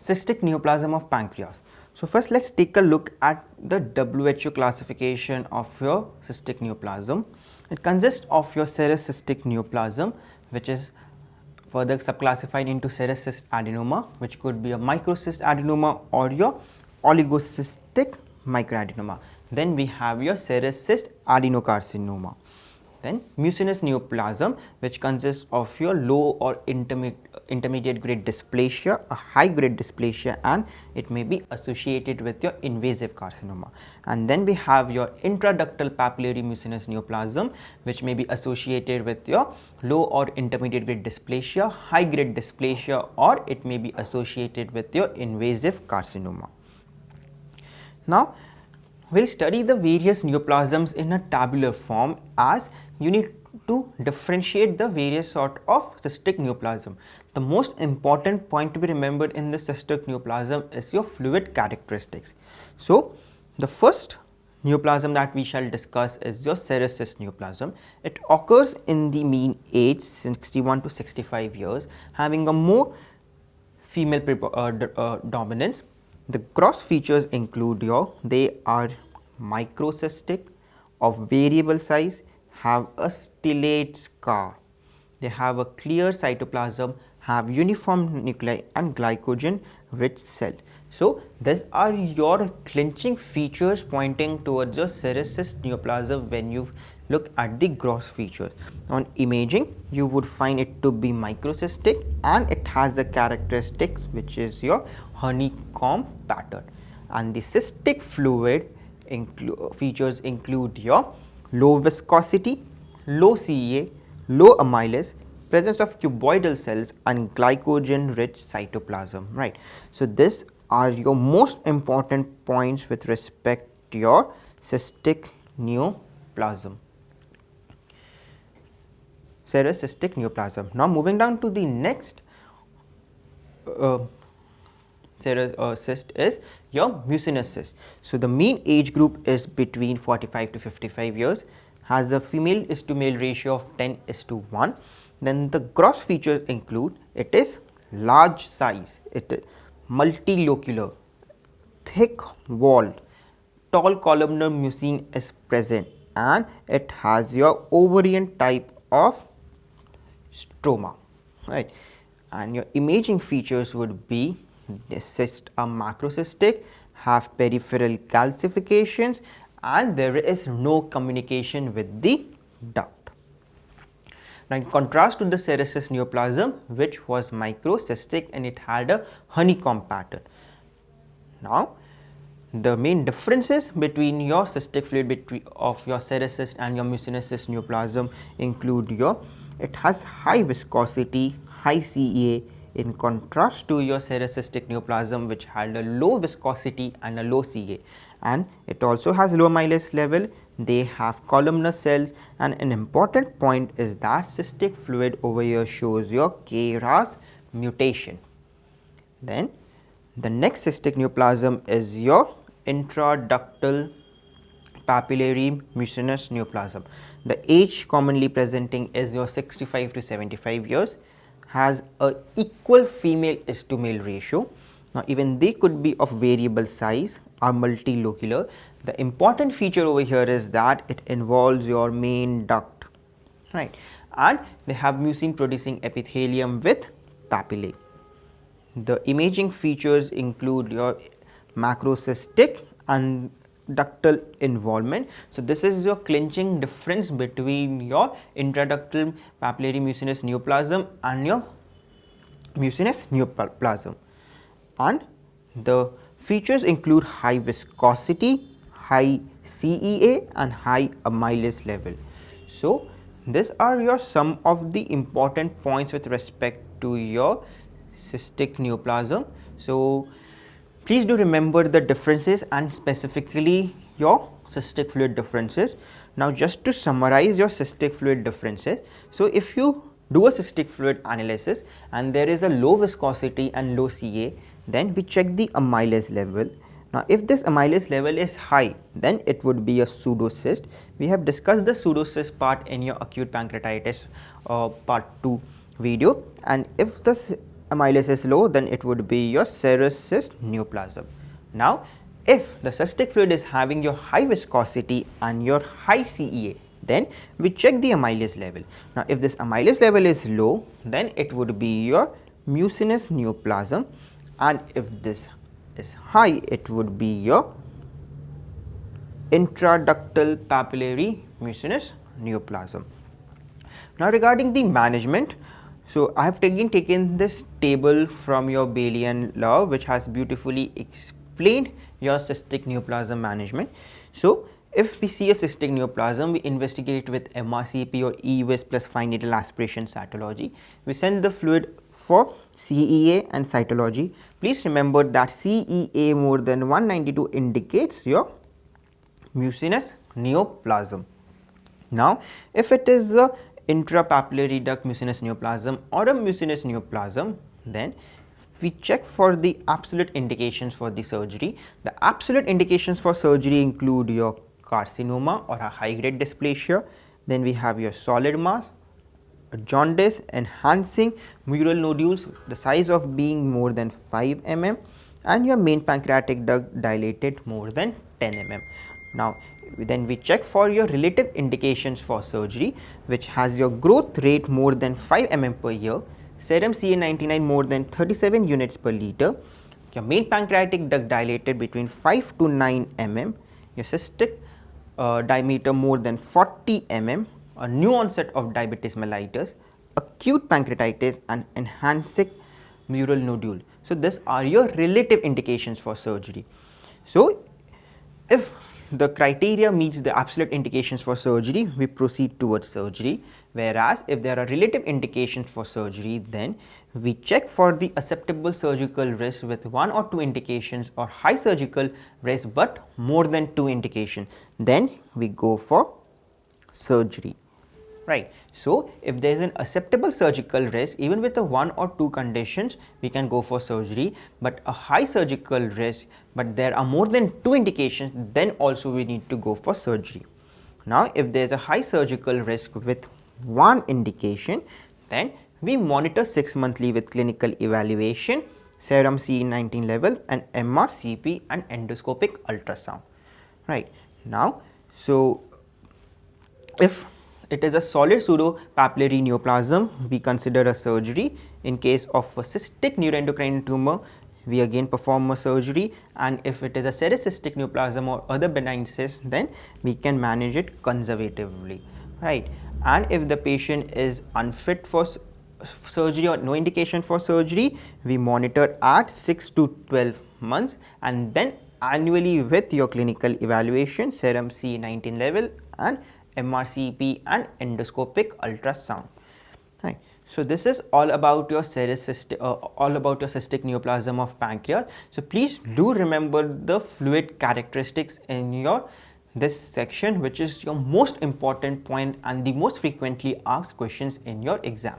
Cystic neoplasm of pancreas. So first let's take a look at the WHO classification of your cystic neoplasm. It consists of your serous cystic neoplasm, which is further subclassified into serous cyst adenoma, which could be a microcyst adenoma or your oligocystic microadenoma. Then we have your serous cyst adenocarcinoma. Then mucinous neoplasm, which consists of your low or intermediate grade dysplasia, a high grade dysplasia, and it may be associated with your invasive carcinoma. And then we have your intraductal papillary mucinous neoplasm, which may be associated with your low or intermediate grade dysplasia, high grade dysplasia, or it may be associated with your invasive carcinoma. Now, we will study the various neoplasms in a tabular form, as you need to differentiate the various sort of cystic neoplasm. The most important point to be remembered in the cystic neoplasm is your fluid characteristics. So, the first neoplasm that we shall discuss is your serous cyst neoplasm. It occurs in the mean age 61 to 65 years, having a more female dominance. The gross features include they are microcystic, of variable size, have a stellate scar. They have a clear cytoplasm, have uniform nuclei and glycogen rich cell. So, these are your clinching features pointing towards your serous cyst neoplasm when you look at the gross features. On imaging, you would find it to be microcystic, and it has the characteristics which is your honeycomb pattern. And the cystic fluid features include your low viscosity, low CEA, low amylase, presence of cuboidal cells, and glycogen rich cytoplasm, right. So, these are your most important points with respect to your cystic neoplasm, serous cystic neoplasm. Now, moving down to the next serous cyst is your mucinous cyst. So, the mean age group is between 45 to 55 years, has a female is to male ratio of 10:1. Then the gross features include it is large size, it is multilocular, thick walled, tall columnar mucin is present, and it has your ovarian type of stroma, right. And your imaging features would be the cysts are macrocystic, have peripheral calcifications, and there is no communication with the duct. Now, in contrast to the serous cyst neoplasm, which was microcystic and it had a honeycomb pattern. Now, the main differences between your cystic fluid of your serous cyst and your mucinous cyst neoplasm include it has high viscosity, high CEA, in contrast to your serous cystic neoplasm, which had a low viscosity and a low CA, and it also has low amylase level. They have columnar cells, and an important point is that cystic fluid over here shows your KRAS mutation. Then the next cystic neoplasm is your intraductal papillary mucinous neoplasm. The age commonly presenting is your 65 to 75 years, has a equal female is to male ratio. Now, even they could be of variable size, are multilocular. The important feature over here is that it involves your main duct, right, and they have mucin producing epithelium with papillae. The imaging features include your macrocystic and ductal involvement. So, this is your clinching difference between your intraductal papillary mucinous neoplasm and your mucinous neoplasm, and the features include high viscosity, high CEA, and high amylase level. So, these are your some of the important points with respect to your cystic neoplasm. So, please do remember the differences and specifically your cystic fluid differences. Now, just to summarize your cystic fluid differences. So, if you do a cystic fluid analysis and there is a low viscosity and low CA, then we check the amylase level. Now, if this amylase level is high, then it would be a pseudocyst. We have discussed the pseudocyst part in your acute pancreatitis part 2 video, and if the amylase is low, then it would be your serous cyst neoplasm. Now, if the cystic fluid is having your high viscosity and your high CEA, then we check the amylase level. Now, if this amylase level is low, then it would be your mucinous neoplasm, and if this is high, it would be your intraductal papillary mucinous neoplasm. Now, regarding the management, so I have taken this table from your Bayesian law, which has beautifully explained your cystic neoplasm management. So, if we see a cystic neoplasm, we investigate with MRCP or EUS plus fine needle aspiration cytology. We send the fluid for CEA and cytology. Please remember that CEA more than 192 indicates your mucinous neoplasm. Now, if it is a intrapapillary duct mucinous neoplasm or a mucinous neoplasm, then we check for the absolute indications for the surgery. The absolute indications for surgery include your carcinoma or a high grade dysplasia, then we have your solid mass, a jaundice, enhancing mural nodules the size of being more than 5 mm, and your main pancreatic duct dilated more than 10 mm. Now, then we check for your relative indications for surgery, which has your growth rate more than 5 mm per year, serum CA99 more than 37 units per liter, your main pancreatic duct dilated between 5 to 9 mm, your cystic diameter more than 40 mm, a new onset of diabetes mellitus, acute pancreatitis, and enhancing mural nodule. So, these are your relative indications for surgery. So, if the criteria meets the absolute indications for surgery, we proceed towards surgery, whereas if there are relative indications for surgery, then we check for the acceptable surgical risk with 1 or 2 indications or high surgical risk but more than 2 indications, then we go for surgery. Right. So, if there is an acceptable surgical risk, even with a 1 or 2 conditions, we can go for surgery, but a high surgical risk, but there are more than 2 indications, then also we need to go for surgery. Now, if there is a high surgical risk with 1 indication, then we monitor 6 monthly with clinical evaluation, serum CA19 level, and MRCP and endoscopic ultrasound. Right. Now, so if it is a solid pseudo-papillary neoplasm, we consider a surgery. In case of a cystic neuroendocrine tumor, we again perform a surgery, and if it is a serous cystic neoplasm or other benign cyst, then we can manage it conservatively, right? And if the patient is unfit for surgery or no indication for surgery, we monitor at 6 to 12 months and then annually with your clinical evaluation, serum CA19 level, and MRCP and endoscopic ultrasound. Right. So, this is all about your cystic neoplasm of pancreas. So, please do remember the fluid characteristics in your this section, which is your most important point and the most frequently asked questions in your exam.